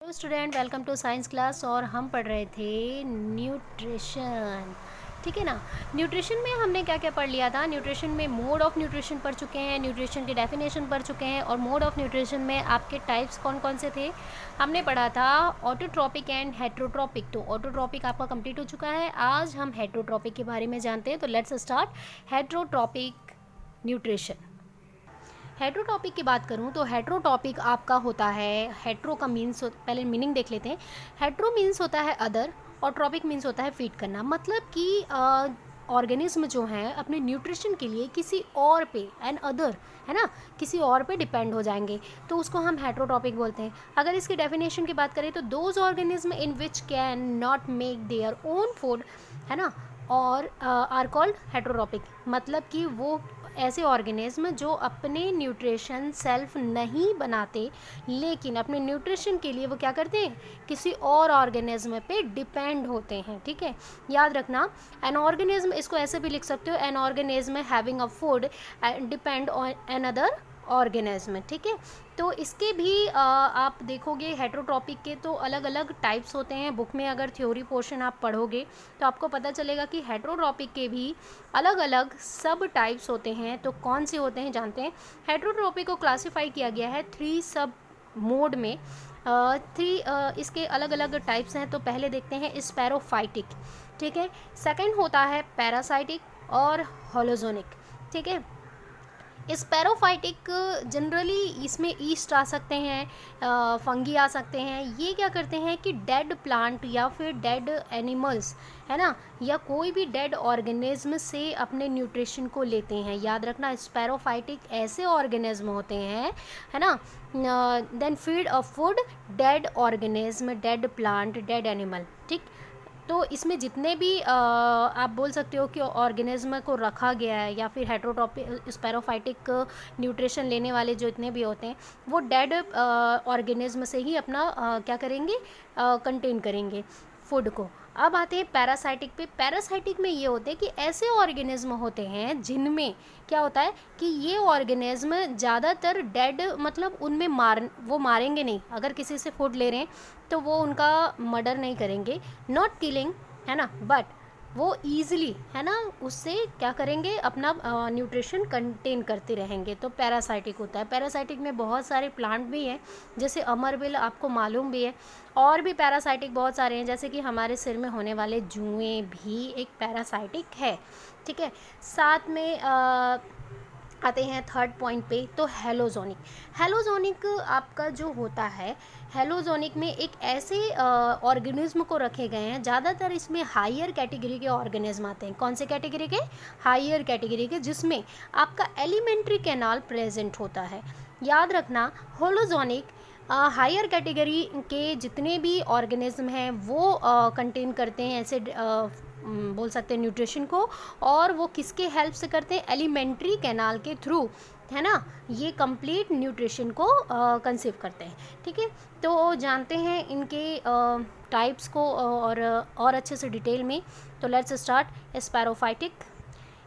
Hello student, welcome to science class. और हम पढ़ रहे थे न्यूट्रिशन। ठीक है ना। न्यूट्रिशन में हमने क्या क्या पढ़ लिया था। न्यूट्रिशन में मोड ऑफ न्यूट्रिशन पढ़ चुके हैं, न्यूट्रिशन की डेफिनेशन पढ़ चुके हैं, और मोड ऑफ न्यूट्रिशन में आपके टाइप्स कौन कौन से थे हमने पढ़ा था। Autotrophic and heterotrophic. तो ऑटोट्रॉपिक आपका कंप्लीट हो चुका है। आज हम हेट्रोट्रॉपिक के बारे में जानते हैं। तो लेट्स स्टार्ट हेट्रोट्रॉपिक न्यूट्रिशन। हेट्रोटॉपिक की बात करूं तो हेट्रोटॉपिक आपका होता है, हेट्रो का मीन्स पहले मीनिंग देख लेते हैं। हेट्रो मीन्स होता है अदर, और ट्रॉपिक मीन्स होता है फीड करना। मतलब कि ऑर्गेनिज्म जो हैं अपने न्यूट्रिशन के लिए किसी और पे, एन अदर है ना, किसी और पे डिपेंड हो जाएंगे, तो उसको हम हेट्रोटॉपिक बोलते हैं। अगर इसकी डेफिनेशन की बात करें तो those organism in which can not make their own food, है ना, और आर कॉल्ड हेट्रोटॉपिक। मतलब कि वो ऐसे ऑर्गेनिज्म जो अपने न्यूट्रिशन सेल्फ नहीं बनाते, लेकिन अपने न्यूट्रिशन के लिए वो क्या करते हैं, किसी और ऑर्गेनिज्म पे डिपेंड होते हैं। ठीक है, याद रखना। एन ऑर्गेनिज्म, इसको ऐसे भी लिख सकते हो, an organism having a food depend on an other organism. ठीक है, तो इसके भी आप देखोगे हेट्रोट्रॉपिक के तो अलग अलग टाइप्स होते हैं। बुक में अगर थ्योरी पोर्शन आप पढ़ोगे तो आपको पता चलेगा कि हेट्रोट्रॉपिक के भी अलग अलग सब टाइप्स होते हैं। तो कौन से होते हैं जानते हैं। हेट्रोट्रॉपिक को क्लासीफाई किया गया है 3 सब मोड में। इसके अलग अलग टाइप्स हैं। तो पहले देखते हैं स्पैरोफाइटिक। ठीक है, सेकंड होता है पैरासाइटिक और होलोजोनिक। ठीक है, स्पैरोफाइटिक जनरली इसमें ईस्ट आ सकते हैं, फंगी आ सकते हैं। ये क्या करते हैं कि डेड प्लांट या फिर डेड एनिमल्स, है ना, या कोई भी डेड ऑर्गेनिज्म से अपने न्यूट्रिशन को लेते हैं। याद रखना, स्पैरोफाइटिक ऐसे ऑर्गेनिज्म होते हैं, है ना, then feed a food dead organism, dead plant, dead animal. ठीक, तो इसमें जितने भी आप बोल सकते हो कि ऑर्गेनिज्म को रखा गया है, या फिर हेट्रोटॉपिक स्पैरोफाइटिक न्यूट्रिशन लेने वाले जो इतने भी होते हैं, वो डेड ऑर्गेनिज्म से ही अपना क्या करेंगे, कंटेन करेंगे फूड को। अब आते हैं पैरासाइटिक पे। पैरासाइटिक में ये होते हैं कि ऐसे ऑर्गेनिज्म होते हैं जिनमें क्या होता है कि ये ऑर्गेनिज्म ज़्यादातर डेड, मतलब उनमें वो मारेंगे नहीं। अगर किसी से फूड ले रहे हैं तो वो उनका मर्डर नहीं करेंगे, नॉट किलिंग, है ना, बट वो ईजिली, है ना, उससे क्या करेंगे, अपना न्यूट्रिशन कंटेन करते रहेंगे। तो पैरासाइटिक होता है। पैरासाइटिक में बहुत सारे प्लांट भी हैं, जैसे अमरविल आपको मालूम भी है, और भी पैरासाइटिक बहुत सारे हैं, जैसे कि हमारे सिर में होने वाले जुएं भी एक पैरासाइटिक है। ठीक है, साथ में आते हैं थर्ड पॉइंट पे। तो हेलोजोनिक। हेलोजोनिक आपका जो होता है, हेलोजोनिक में एक ऐसे ऑर्गेनिज्म को रखे गए हैं, ज़्यादातर इसमें हायर कैटेगरी के ऑर्गेनिज्म आते हैं। कौन से कैटेगरी के, हायर कैटेगरी के, जिसमें आपका एलिमेंट्री कैनाल प्रेजेंट होता है। याद रखना, होलोजोनिक हायर कैटेगरी के जितने भी ऑर्गेनिज्म हैं वो कंटेन करते हैं ऐसे बोल सकते हैं न्यूट्रिशन को, और वो किसके हेल्प से करते हैं, एलिमेंट्री कैनाल के थ्रू, है ना, ये कंप्लीट न्यूट्रिशन को कंसीव करते हैं। ठीक है, तो जानते हैं इनके टाइप्स को और अच्छे से डिटेल में। तो लेट्स स्टार्ट स्पैरोफाइटिक।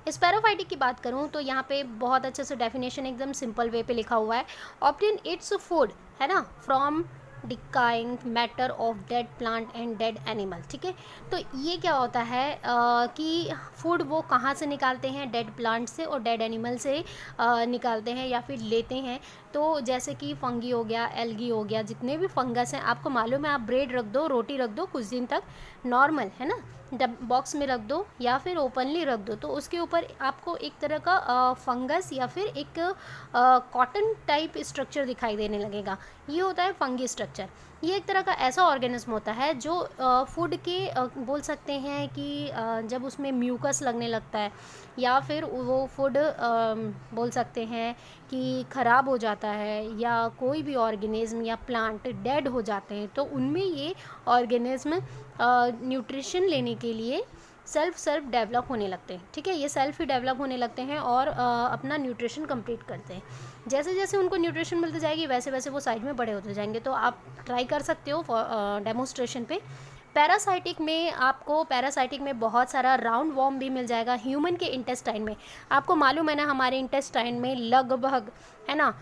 स्पैरोफाइटिक की बात करूं तो यहाँ पे बहुत अच्छे से डेफिनेशन एकदम सिंपल वे पे लिखा हुआ है। ऑब्टेन इट्स फूड, है ना, from decaying matter of dead plant and dead animal. ठीक है, तो ये क्या होता है कि फूड वो कहाँ से निकालते हैं, डेड प्लांट से और डेड एनिमल से निकालते हैं या फिर लेते हैं। तो जैसे कि फंगी हो गया, एल्गी हो गया, जितने भी फंगस हैं, आपको मालूम है, आप ब्रेड रख दो, रोटी रख दो कुछ दिन तक नॉर्मल, है ना, बॉक्स में रख दो या फिर ओपनली रख दो, तो उसके ऊपर आपको एक तरह का फंगस या फिर एक कॉटन टाइप स्ट्रक्चर दिखाई देने लगेगा। ये होता है फंगी स्ट्रक्चर। ये एक तरह का ऐसा ऑर्गेनिज्म होता है जो फूड के बोल सकते हैं कि जब उसमें म्यूकस लगने लगता है, या फिर वो फूड बोल सकते हैं कि ख़राब हो जाता है, या कोई भी ऑर्गेनिज्म या प्लांट डेड हो जाते हैं, तो उनमें ये ऑर्गेनिज्म न्यूट्रिशन लेने के लिए सेल्फ डेवलप होने लगते हैं। ठीक है, ये सेल्फ ही डेवलप होने लगते हैं और अपना न्यूट्रिशन कंप्लीट करते हैं। जैसे जैसे उनको न्यूट्रिशन मिलती जाएगी वैसे वैसे वो साइड में बड़े होते जाएंगे। तो आप ट्राई कर सकते हो डेमोस्ट्रेशन पे। पैरासाइटिक में आपको, पैरासाइटिक में बहुत सारा राउंड वॉर्म भी मिल जाएगा ह्यूमन के इंटेस्टाइन में। आपको मालूम है ना, हमारे इंटेस्टाइन में लगभग, है ना,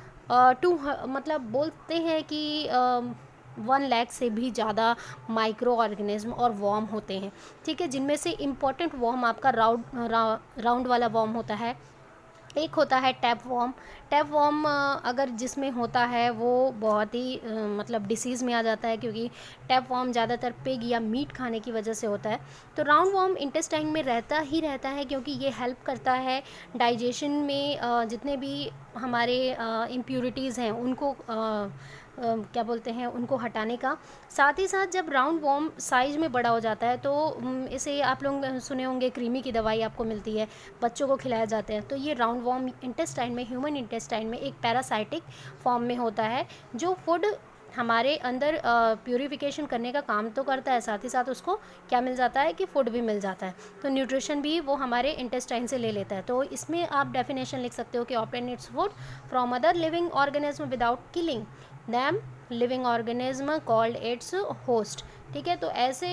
मतलब बोलते हैं कि 1 लाख से भी ज़्यादा माइक्रो ऑर्गेनिज्म और वॉर्म होते हैं, ठीक है, जिनमें से इम्पॉर्टेंट वॉर्म आपका राउंड वाला वॉर्म होता है। एक होता है टैप वॉर्म। टैप वॉर्म अगर जिसमें होता है वो बहुत ही मतलब डिसीज़ में आ जाता है, क्योंकि टैप वॉर्म ज़्यादातर पिग या मीट खाने की वजह से होता है। तो राउंड वॉर्म इंटेस्टाइन में रहता ही रहता है, क्योंकि ये हेल्प करता है डाइजेशन में, जितने भी हमारे इम्प्यूरिटीज़ हैं उनको क्या बोलते हैं, उनको हटाने का। साथ ही साथ जब राउंड वॉर्म साइज में बड़ा हो जाता है तो इसे आप लोग सुने होंगे, क्रीमी की दवाई आपको मिलती है, बच्चों को खिलाया जाता है। तो ये राउंड वॉर्म इंटेस्टाइन में, ह्यूमन इंटेस्टाइन में एक पैरासाइटिक फॉर्म में होता है, जो फूड हमारे अंदर प्यूरिफिकेशन करने का काम तो करता है, साथ ही साथ उसको क्या मिल जाता है कि फूड भी मिल जाता है, तो न्यूट्रिशन भी वो हमारे इंटेस्टाइन से ले लेता है। तो इसमें आप डेफिनेशन लिख सकते हो कि obtain its food from other living organism without killing them living organism called its host. ठीक है, तो ऐसे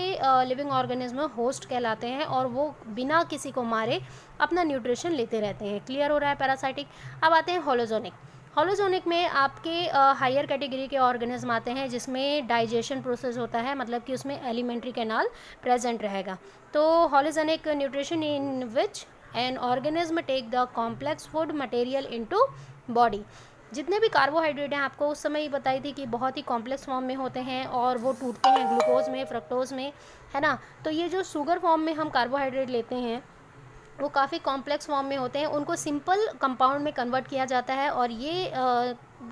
लिविंग ऑर्गेनिज्म होस्ट कहलाते हैं और वो बिना किसी को मारे अपना न्यूट्रिशन लेते रहते हैं। क्लियर हो रहा है पैरासाइटिक। अब आते हैं होलोजोनिक। होलोजोनिक में आपके हायर कैटेगरी के ऑर्गेनिज्म आते हैं जिसमें डाइजेशन प्रोसेस होता है, मतलब कि उसमें एलिमेंट्री कैनाल प्रेजेंट रहेगा। तो holozoic nutrition in which an organism take the complex food material into body. जितने भी कार्बोहाइड्रेट हैं, आपको उस समय ही बताई थी कि बहुत ही कॉम्प्लेक्स फॉर्म में होते हैं और वो टूटते हैं ग्लूकोज में, फ्रक्टोज में, है ना। तो ये जो शुगर फॉर्म में हम कार्बोहाइड्रेट लेते हैं वो काफ़ी कॉम्प्लेक्स फॉर्म में होते हैं, उनको सिंपल कंपाउंड में कन्वर्ट किया जाता है और ये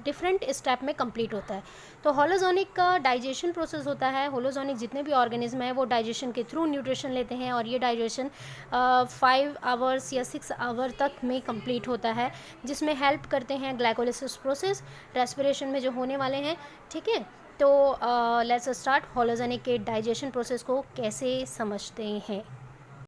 डिफरेंट स्टेप में कंप्लीट होता है। तो होलोजोनिक का डाइजेशन प्रोसेस होता है। होलोजोनिक जितने भी ऑर्गेनिज्म हैं वो डाइजेशन के थ्रू न्यूट्रिशन लेते हैं और ये डाइजेशन 5 आवर्स या 6 आवर तक में कंप्लीट होता है, जिसमें हेल्प करते हैं ग्लाइकोलिसिस प्रोसेस, रेस्पिरेशन में जो होने वाले हैं। ठीक है, तो लेट्स स्टार्ट होलोजोनिक के डाइजेशन प्रोसेस को कैसे समझते हैं।